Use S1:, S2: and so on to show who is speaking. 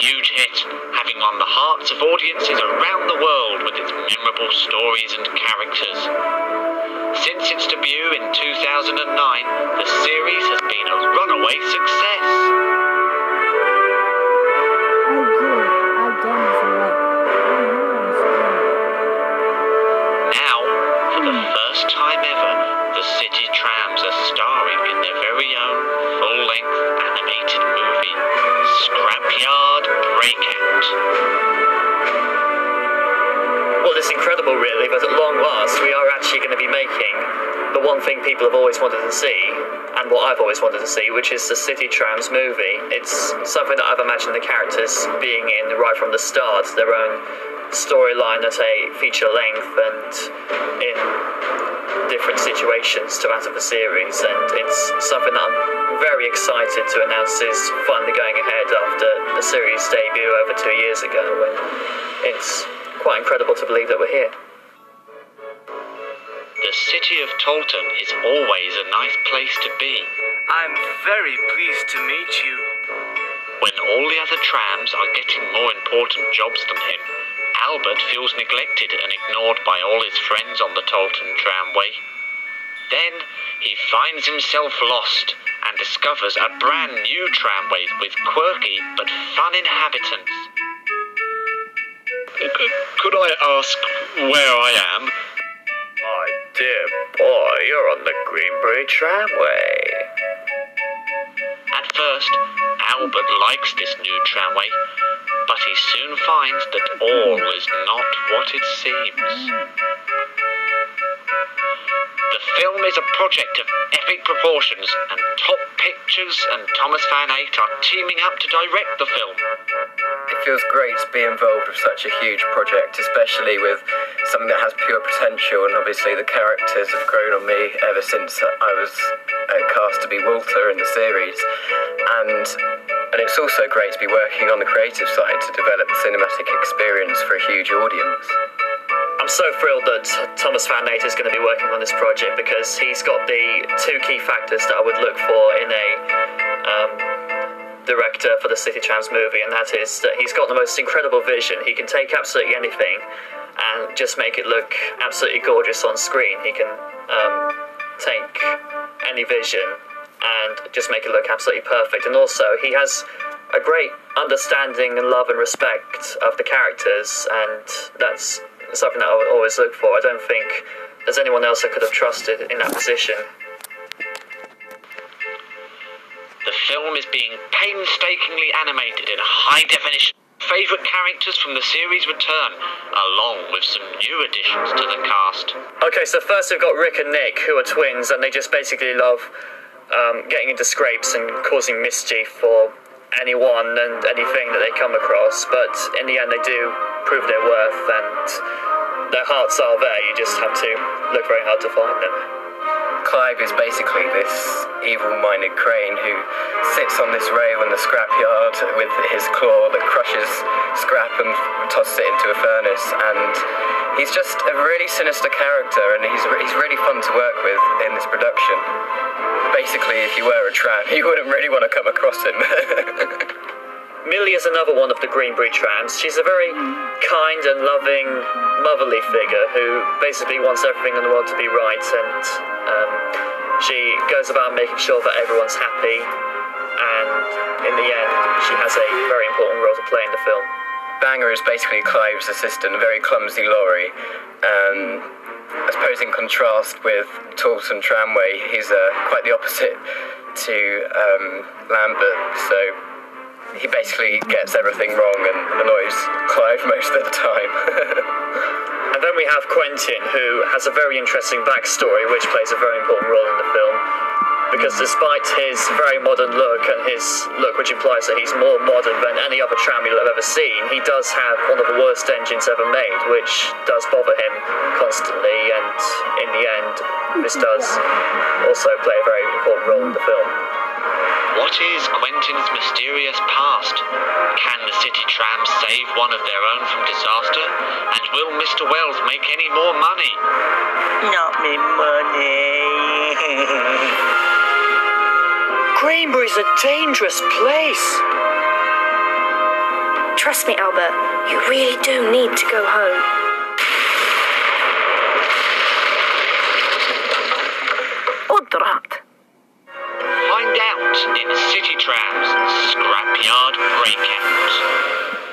S1: huge hit, having won the hearts of audiences around the world with its memorable stories and characters. Since its debut in 2009, the series has been a runaway success. Now, for the first time ever, the City Trams are starring in their very own full-length animated movie, Scrapyard Breakout.
S2: Well, it's incredible really, but at long last we are actually going to be making the one thing people have always wanted to see, and what I've always wanted to see, which is the City Trams movie. It's something that I've imagined the characters being in right from the start, their own storyline at a feature length and in different situations throughout the series, and it's something that I'm very excited to announce is finally going ahead after the series debut over 2 years ago, and it's quite incredible to believe that we're here.
S1: The city of Tolton is always a nice place to be.
S3: I'm very pleased to meet you.
S1: When all the other trams are getting more important jobs than him, Albert feels neglected and ignored by all his friends on the Tolton tramway. Then he finds himself lost and discovers a brand new tramway with quirky but fun inhabitants. Could I ask where I am?
S2: My dear boy, you're on the Greenbury tramway.
S1: At first, Albert likes this new tramway, but he soon finds that all is not what it seems. The film is a project of epic proportions, and Top Pictures and Thomas Van Eyck are teaming up to direct the film.
S4: It feels great to be involved with such a huge project, especially with something that has pure potential, and obviously the characters have grown on me ever since I was cast to be Walter in the series. And it's also great to be working on the creative side to develop the cinematic experience for a huge audience.
S2: I'm so thrilled that Thomas Van Eyck is going to be working on this project, because he's got the two key factors that I would look for in a director for the City Trams movie, and that is that he's got the most incredible vision. He can take absolutely anything and just make it look absolutely gorgeous on screen. He can take any vision and just make it look absolutely perfect. And also, he has a great understanding and love and respect of the characters, and that's something that I would always look for. I don't think there's anyone else I could have trusted in that position.
S1: The film is being painstakingly animated in high definition. Favourite characters from the series return, along with some new additions to the cast.
S2: Okay, so first we've got Rick and Nick, who are twins, and they just basically love getting into scrapes and causing mischief for anyone and anything that they come across, but in the end they do prove their worth, and their hearts are there. You just have to look very hard to find them.
S4: Clive is basically this evil-minded crane who sits on this rail in the scrapyard with his claw that crushes scrap and tosses it into a furnace, and he's just a really sinister character, and he's really fun to work with in this production. Basically, if you were a tram, you wouldn't really want to come across him.
S2: Millie is another one of the Greenbury Trams. She's a very kind and loving, motherly figure who basically wants everything in the world to be right, and she goes about making sure that everyone's happy, and in the end, she has a very important role to play in the film.
S4: Banger is basically Clive's assistant, a very clumsy lorry. I suppose in contrast with Tolton Tramway, he's quite the opposite to Lambert, so he basically gets everything wrong and annoys Clive most of the time.
S2: And then we have Quentin, who has a very interesting backstory, which plays a very important role in the film, because despite his very modern look, and his look which implies that he's more modern than any other tram you'll have ever seen, he does have one of the worst engines ever made, which does bother him constantly, and in the end, this does also play a very important role in the film.
S1: What is Quentin's mysterious past? Can the City Trams save one of their own from disaster? And will Mr. Wells make any more money?
S5: Not me money.
S2: Greenbury's a dangerous place.
S6: Trust me, Albert, you really do need to go home.
S5: قدرات.
S1: Find out in City Tram's Scrapyard Breakout.